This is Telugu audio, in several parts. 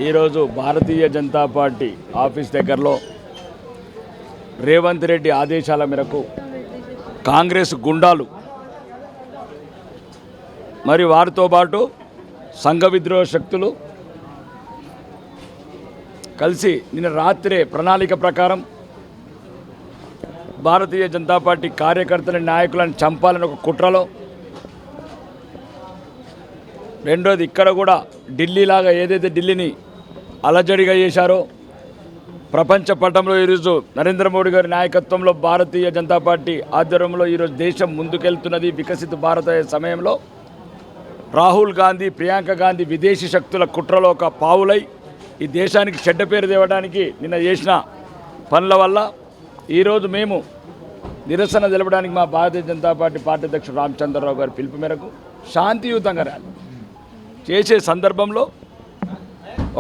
ఈరోజు భారతీయ జనతా పార్టీ ఆఫీస్ దగ్గరలో రేవంత్ రెడ్డి ఆదేశాల మేరకు కాంగ్రెస్ గుండాలు మరి వారితో పాటు సంఘ విద్రోహ శక్తులు కలిసి నిన్న రాత్రే ప్రణాళిక ప్రకారం భారతీయ జనతా పార్టీ కార్యకర్తల నాయకులను చంపాలని ఒక కుట్రలో, రెండోది ఇక్కడ కూడా ఢిల్లీలాగా ఏదైతే ఢిల్లీని అలజడిగా చేశారో ప్రపంచ పటంలో ఈరోజు నరేంద్ర మోడీ గారి నాయకత్వంలో భారతీయ జనతా పార్టీ ఆధ్వర్యంలో ఈరోజు దేశం ముందుకెళ్తున్నది. వికసిత భారత సమయంలో రాహుల్ గాంధీ, ప్రియాంక గాంధీ విదేశీ శక్తుల కుట్రలో ఒక పావులై ఈ దేశానికి చెడ్డ పేరు తేవడానికి నిన్న చేసిన పనుల వల్ల ఈరోజు మేము నిరసన తెలపడానికి మా భారతీయ జనతా పార్టీ అధ్యక్షుడు రామచంద్రరావు గారి పిలుపు మేరకు శాంతియుతంగా ర్యాలీ చేసే సందర్భంలో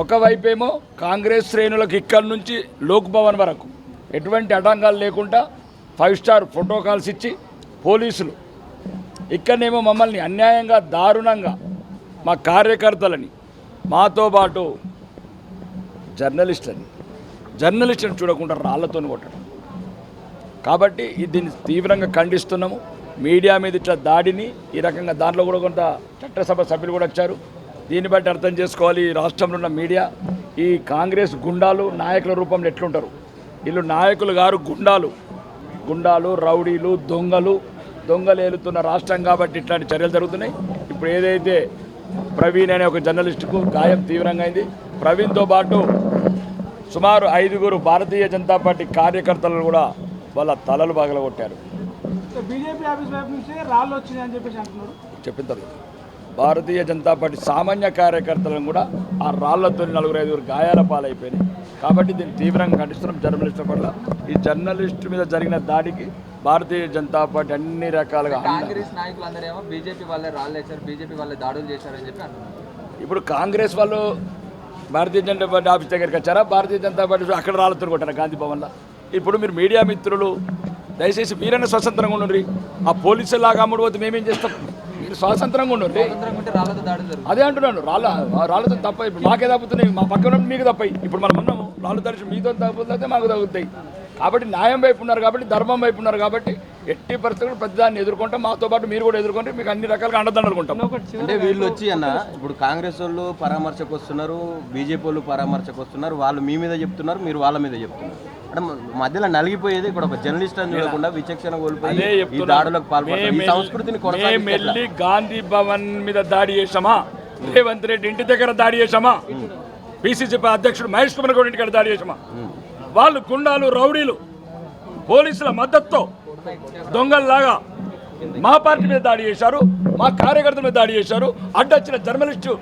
ఒకవైపేమో కాంగ్రెస్ శ్రేణులకు ఇక్కడి నుంచి లోక్ భవన్ వరకు ఎటువంటి ఆటంకాలు లేకుండా 5 స్టార్ ప్రోటోకాల్స్ ఇచ్చి పోలీసులు, ఇక్కడనేమో మమ్మల్ని అన్యాయంగా దారుణంగా మా కార్యకర్తలని మాతో పాటు జర్నలిస్టులను చూడకుండా రాళ్లతో కొట్టడం. కాబట్టి దీన్ని తీవ్రంగా ఖండిస్తున్నాము. మీడియా మీద ఇట్లా దాడిని ఈ రకంగా దాంట్లో కూడా కొంత చట్టసభ సభ్యులు కూడా వచ్చారు. దీన్ని బట్టి అర్థం చేసుకోవాలి, ఈ రాష్ట్రంలో ఉన్న మీడియా ఈ కాంగ్రెస్ గుండాలు నాయకుల రూపంలో ఎట్లుంటారు. వీళ్ళు నాయకులు గారు గుండాలు రౌడీలు దొంగలు ఏలుతున్న రాష్ట్రం కాబట్టి ఇట్లాంటి చర్యలు జరుగుతున్నాయి. ఇప్పుడు ఏదైతే ప్రవీణ్ అనే ఒక జర్నలిస్టుకు గాయం తీవ్రంగా అయింది, ప్రవీణ్తో పాటు సుమారు 5గురు భారతీయ జనతా పార్టీ కార్యకర్తలను కూడా వాళ్ళ తలలు పగలగొట్టారు. బీజేపీ ఆఫీస్ వైపు నుంచి రాళ్ళు వచ్చినాయని చెప్పేసి అంటున్నారు. చెప్పిన తర్వాత భారతీయ జనతా పార్టీ సామాన్య కార్యకర్తలను కూడా ఆ రాళ్లతో 4-5 గాయాల పాలైపోయినాయి. కాబట్టి దీన్ని తీవ్రంగా ఖండిస్తున్నాం. జర్నలిస్టుల పట్ల ఈ జర్నలిస్టు మీద జరిగిన దాడికి భారతీయ జనతా పార్టీ అన్ని రకాలుగా కాంగ్రెస్ నాయకులందరేమో బీజేపీ వాళ్ళే రాళ్ళు వేశారు, బీజేపీ వాళ్ళే దాడులు చేశారని చెప్పి అంటున్నారు. ఇప్పుడు కాంగ్రెస్ వాళ్ళు భారతీయ జనతా పార్టీ ఆఫీస్ దగ్గరికి వచ్చారా, భారతీయ జనతా పార్టీ అక్కడ రాళ్లతో కొట్టారా గాంధీ భవన్లో. ఇప్పుడు మీరు మీడియా మిత్రులు దయచేసి మీరైనా స్వతంత్రంగా ఉండండి. ఆ పోలీసులాగా అమ్ముడు పోతే మేమేం చేస్తాం? మీరు స్వాతంత్రంగా ఉండండి. అదే అంటున్నాను, రాళ్ళతో తప్ప. ఇప్పుడు మాకే తప్పుతున్నాయి, మా పక్కన మీకు తప్పాయి. ఇప్పుడు మనం ఉన్నాము, రాళ్ళు తరిచి మీతో తప్పుతుంటే మాకు తగ్గుతాయి. కాబట్టి న్యాయం వైపు ఉన్నారు కాబట్టి, ధర్మం వైపు ఉన్నారు కాబట్టి ఎట్టి పరిస్థితులు ప్రతిదాన్ని ఎదుర్కొంటాం. మాతో పాటు మీరు కూడా ఎదుర్కొంటే మీకు అన్ని రకాలుగా అండదండలు ఉంటాం. అంటే వీళ్ళు వచ్చి ఇప్పుడు కాంగ్రెస్ వాళ్ళు పరామర్శకు వస్తున్నారు, బీజేపీ వాళ్ళు పరామర్శకు వస్తున్నారు. వాళ్ళు మీ మీద చెప్తున్నారు, మీరు వాళ్ళ మీద చెప్తున్నారు. అంటే మధ్యలో నలిగిపోయేది ఇక్కడ ఒక జర్నలిస్ట్ అని చూడకుండా విచక్షణ కోల్పోయి ఈ దాడులకు పాల్పడుతున్నారు. ఈ సంస్కృతిని కొనసాగించి గాంధీ భవన్ మీద దాడి చేసామా, రేవంత్ రెడ్డి ఇంటి దగ్గర దాడి చేసామా, పిసిసి అధ్యక్షుడు మహేష్ కుమార్ గౌడ్ ఇంటి దగ్గర దాడి చేసామా, వాళ్ళు గుండాలు రౌడీలు పోలీసుల మద్దతుతో దొంగల్లాగా మా పార్టీ మీద దాడి చేశారు, మా కార్యకర్తల మీద దాడి చేశారు, అడ్డొచ్చిన జర్నలిస్టు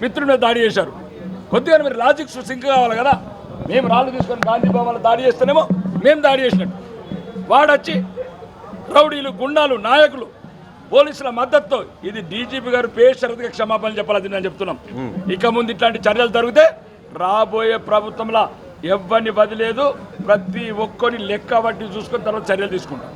మిత్రుల మీద దాడి చేశారు. కొద్దిగా మీరు లాజిక్స్ సింక్ కావాలి కదా. మేము రాళ్ళు తీసుకొని గాంధీ భవన్లో దాడి చేస్తేనేమో మేము దాడి చేసినట్టు, వాడొచ్చి రౌడీలు గుండాలు నాయకులు పోలీసుల మద్దతుతో ఇది డీజీపీ గారు పేషరతుగా క్షమాపణలు చెప్పాలని నేను చెప్తున్నాం. ఇక ముందు ఇట్లాంటి చర్యలు జరిగితే రాబోయే ప్రభుత్వంలో ఎవ్వరిని వదిలేదు, ప్రతి ఒక్కరిని లెక్క బట్టి చూసుకొని తర్వాత చర్యలు తీసుకుంటాం.